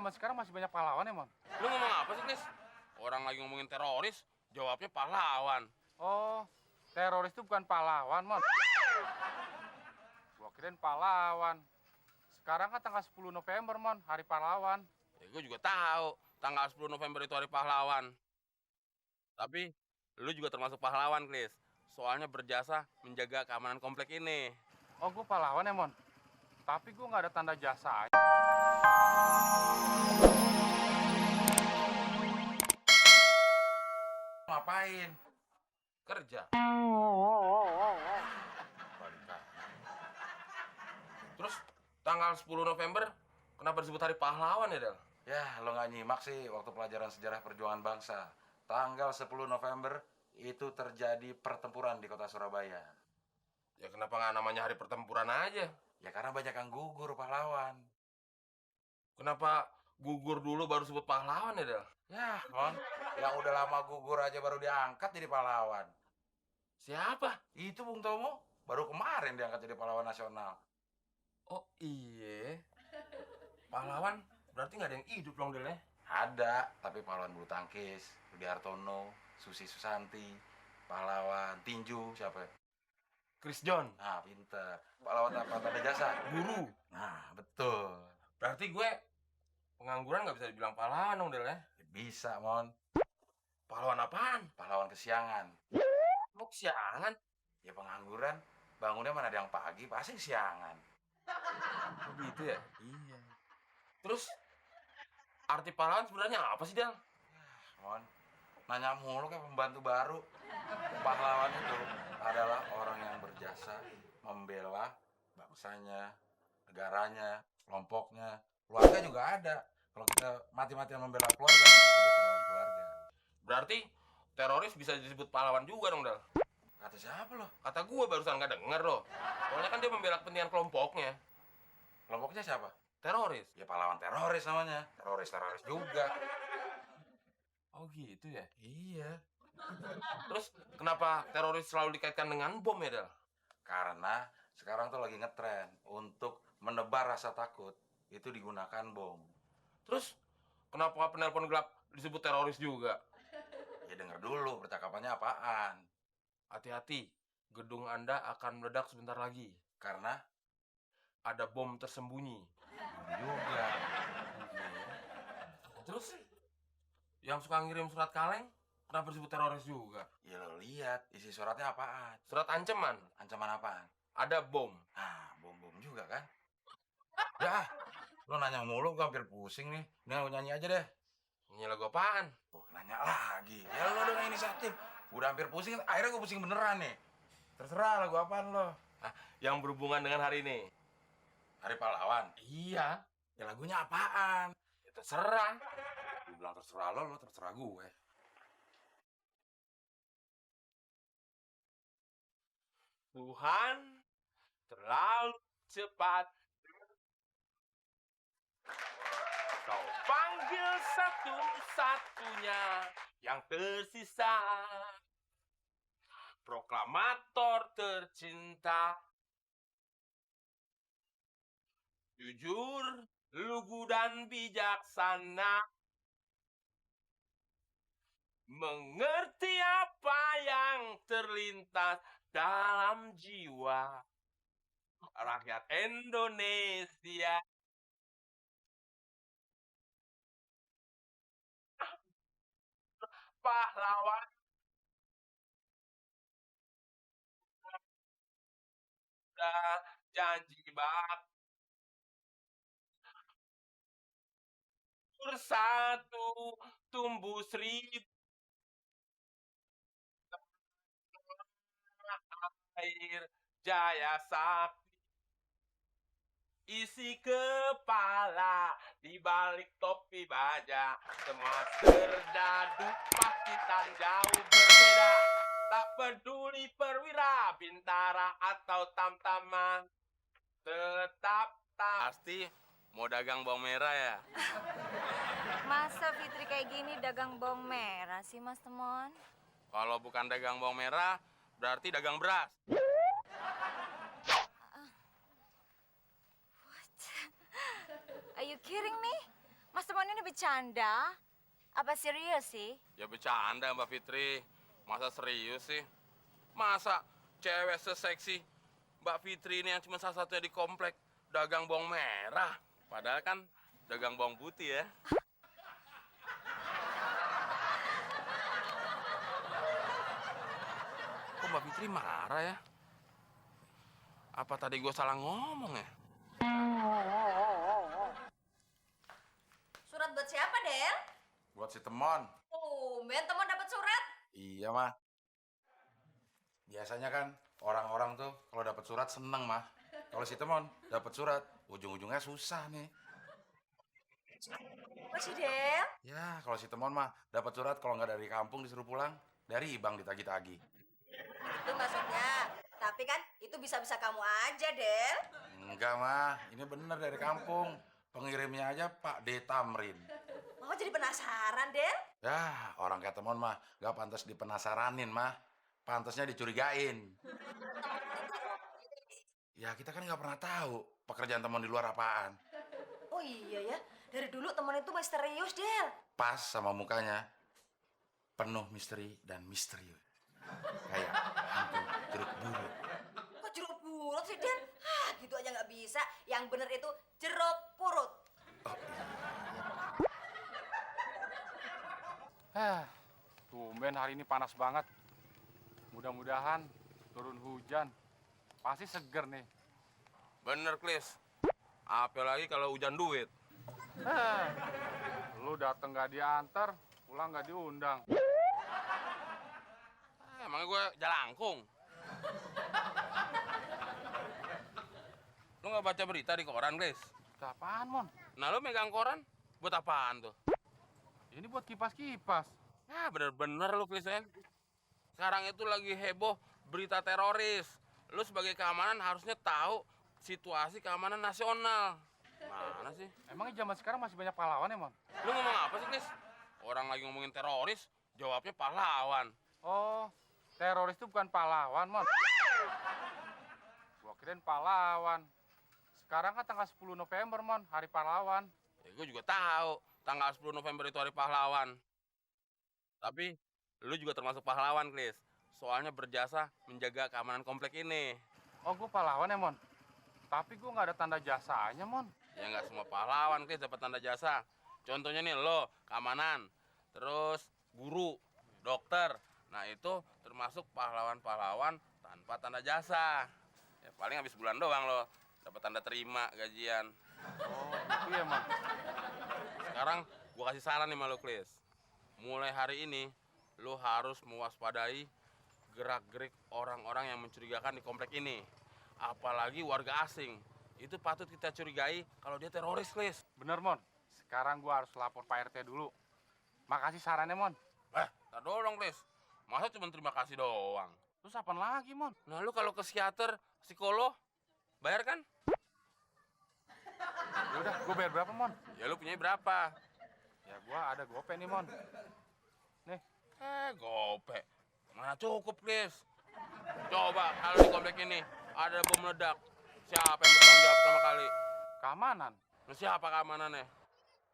zaman sekarang masih banyak pahlawan ya, Mon? Lu ngomong apa sih, Kris? Orang lagi ngomongin teroris, jawabnya pahlawan. Oh, teroris itu bukan pahlawan, Mon. Gua kirain pahlawan. Sekarang kan tanggal 10 November, Mon, Hari Pahlawan. Ya, gue juga tahu tanggal 10 November itu hari pahlawan. Tapi lu juga termasuk pahlawan, Kris. Soalnya berjasa menjaga keamanan komplek ini. Oh, gua pahlawan ya, Mon. Tapi gua nggak ada tanda jasa. Ngapain? Kerja. Terus tanggal 10 November kenapa disebut hari pahlawan ya, Del? Ya, lo nggak nyimak sih waktu pelajaran sejarah perjuangan bangsa. Tanggal 10 November itu terjadi pertempuran di kota Surabaya. Ya kenapa nggak namanya hari pertempuran aja? Ya karena banyak yang gugur pahlawan. Kenapa gugur dulu baru sebut pahlawan ya, Del? Ya, Mon, yang udah lama gugur aja baru diangkat jadi pahlawan. Siapa? Itu Bung Tomo, baru kemarin diangkat jadi pahlawan nasional. Oh iya. Pahlawan berarti nggak ada yang hidup dong, Del ya? Ada, tapi pahlawan bulu tangkis, Rudi Hartono, Susi Susanti, pahlawan tinju, siapa ya? Chris John. Nah, pinter. Pahlawan apa? Tanda jasa? Guru. Nah, betul. Berarti gue pengangguran nggak bisa dibilang pahlawan dong, Del ya? Bisa, Mon. Pahlawan apaan? Pahlawan kesiangan. Mau kesiangan? Ya pengangguran, bangunnya mana ada yang pagi, pasti kesiangan. Begitu ya? Iya. Terus arti pahlawan sebenarnya apa sih, Del? Mon, nanya mulu kayak pembantu baru. Pahlawan itu adalah orang yang berjasa membela bangsanya, negaranya, kelompoknya. Keluarga juga ada. Kalau kita mati-matian membela keluarga, disebut pahlawan keluarga. Berarti teroris bisa disebut pahlawan juga dong, Del? Kata siapa lo? Kata gue barusan nggak denger loh. Soalnya kan dia membela kepentingan kelompoknya. Kelompoknya siapa? Teroris. Ya pahlawan teroris namanya. Teroris juga. Oh gitu ya? Iya. Terus kenapa teroris selalu dikaitkan dengan bom ya, Del? Karena sekarang tuh lagi ngetren untuk menebar rasa takut itu digunakan bom. Terus kenapa penelpon gelap disebut teroris juga? Ya denger dulu percakapannya apaan. Hati-hati, gedung Anda akan meledak sebentar lagi. Karena Ada bom tersembunyi. juga. Terus yang suka ngirim surat kaleng kenapa disebut teroris juga? Ya lo lihat isi suratnya apaan. Surat ancaman, Ancaman apaan? ada bom. Nah, bom-bom juga kan. Ya, lo nanya mulu gue hampir pusing nih. Nih lo nyanyi aja deh. Nyanyi lagu apaan? Oh, nanya lagi. Ya lo dong yang inisiatif. Udah hampir pusing, akhirnya gue pusing beneran nih. Terserah lagu apaan lo. Ah, yang berhubungan dengan hari ini. Hari pahlawan. Iya, Ya lagunya apaan? ya terserah. Gue bilang terserah lo terserah gue. Tuhan terlalu cepat. Kau panggil satu-satunya yang tersisa. Proklamator tercinta. Jujur, lugu dan bijaksana. Mengerti apa yang terlintas dalam jiwa rakyat Indonesia. Pahlawan dan janji bakti bersatu tumbuh seribu air jaya sakti. Isi kepala di balik topi baja, semua serdadu pasti tak jauh berbeda. Tak peduli perwira, bintara atau tamtama, tetap pasti mau dagang bawang merah ya. Masa Fitri kayak gini dagang bawang merah sih, Mas Temon? Kalau bukan dagang bawang merah, berarti dagang beras. Are you kidding me? Mas Temon Mon ini bercanda? Apa serius sih? Ya bercanda Mbak Fitri. Masa serius sih? Masa cewek seseksi Mbak Fitri ini yang cuma salah satunya di komplek dagang bawang merah. Padahal kan dagang bawang putih ya. Kok Mbak Fitri marah ya? Apa tadi gue salah ngomong ya? Surat buat siapa, Del? Buat si Temon. Ben teman dapat surat. Iya, mah. Biasanya kan orang-orang tuh kalau dapat surat seneng, mah. Kalau si Temon dapat surat, ujung-ujungnya susah nih. Masih, Del? Ya, kalau si Temon mah dapat surat kalau nggak dari kampung disuruh pulang, dari bank ditagi-tagi. Itu maksudnya. Tapi kan itu bisa-bisa kamu aja, Del. Enggak, mah. Ini bener dari kampung. Pengirimnya aja Pak D. Tamrin. Mama jadi penasaran, Del. Ya, orang kayak Temon mah nggak pantas dipenasaranin, mah. Pantasnya dicurigain. Ya, kita kan nggak pernah tahu pekerjaan Temon di luar apaan. Oh iya ya, dari dulu teman itu misterius, Del. Pas sama mukanya, penuh misteri dan misterius. Kayak hantu jeruk purut. Kok jeruk purut sih, Del? Hah, gitu aja nggak bisa. Yang bener itu jeruk purut. Oh, Tumben hari ini panas banget. Mudah-mudahan turun hujan. Pasti seger nih. Bener, Klis. Apalagi kalau hujan duit. Lu dateng gak diantar, pulang gak diundang. Emangnya gue jalangkung? Lu nggak baca berita di koran, Klis? Itu apaan, Mon? Nah, lu megang koran buat apaan tuh? Ini buat kipas-kipas. Ya, bener-bener lu, Klis, ya. Sekarang itu lagi heboh berita teroris. Lu sebagai keamanan harusnya tahu situasi keamanan nasional. Mana sih? Emangnya zaman sekarang masih banyak pahlawan ya, Mon? Lu ngomong apa sih, Klis? Orang lagi ngomongin teroris, jawabnya pahlawan. Oh, teroris itu bukan pahlawan, Mon. Gua kirain pahlawan. Sekarang kan tanggal 10 November, Mon, Hari Pahlawan. Ya, gue juga tahu tanggal 10 November itu hari pahlawan. Tapi lu juga termasuk pahlawan, Klis. Soalnya berjasa menjaga keamanan komplek ini. Oh, gua pahlawan ya, Mon? Tapi gua nggak ada tanda jasanya, Mon. Ya nggak semua pahlawan, Klis, dapat tanda jasa. Contohnya nih lo, keamanan. Terus guru, dokter. Nah itu termasuk pahlawan-pahlawan tanpa tanda jasa. Ya paling habis bulan doang lo dapat tanda terima gajian. Oh, gitu ya, Mon. Sekarang gua kasih saran nih sama lo, Klis. Mulai hari ini lo harus mewaspadai gerak-gerik orang-orang yang mencurigakan di komplek ini. Apalagi warga asing. Itu patut kita curigai kalau dia teroris, Klis. Bener, Mon. Sekarang gua harus lapor Pak RT dulu. Makasih sarannya, Mon. Tak dong, Klis. Masa cuma terima kasih doang? Terus apaan lagi, Mon? Nah, lu kalau ke psikiater, psikolog, bayar kan? Yaudah, gua bayar berapa, Mon? Ya lu punya berapa? Ya gua ada gope nih, Mon. Nih. Gope. Mana cukup, Klis. Coba kalau di komplek ini ada bom meledak. Siapa yang bertanggung jawab pertama kali? Keamanan. Nah, siapa keamanannya?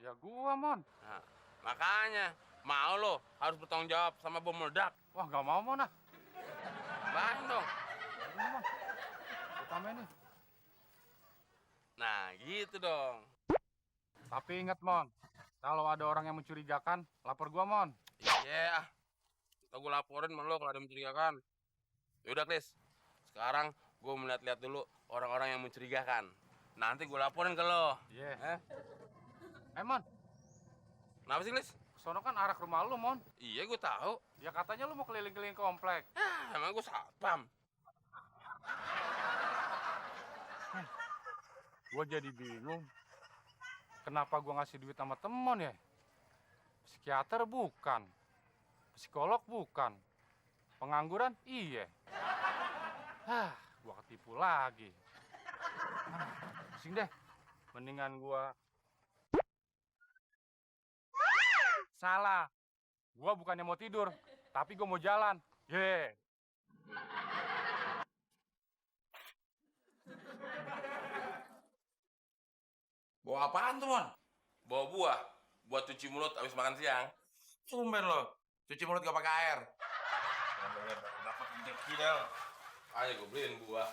Ya gua, Mon. Nah, makanya mau lo harus bertanggung jawab sama bom meledak. Wah, nggak mau, Mon, ah. Bayang dong. Ini, Mon. Utama ini. Nah, gitu dong. Tapi ingat, Mon. Kalau ada orang yang mencurigakan, lapor gua, Mon. Iya. Ntar gue laporin sama lo kalau ada yang mencurigakan. Yaudah, Klis. Sekarang gue melihat-lihat dulu orang-orang yang mencurigakan. Nanti gue laporin ke lo. Iya. Mon. Kenapa sih, Klis? Sono kan arah ke rumah lu, Mon. Iya, gue tahu. Ya katanya lu mau keliling-keliling komplek. Emang gue satpam. Gua jadi bingung. Kenapa gua ngasih duit sama temen ya? Psikiater bukan. Psikolog bukan. Pengangguran iya. Gua ketipu lagi. Pusing deh. Mendingan gua... Salah. Gua bukannya mau tidur, tapi gua mau jalan. Ye. Bawa apaan tuh, Mon? Bawa buah. buat cuci mulut habis makan siang. Sumben lo, cuci mulut gak pakai air. Dapat rezeki dah. Ayo gue beliin buah.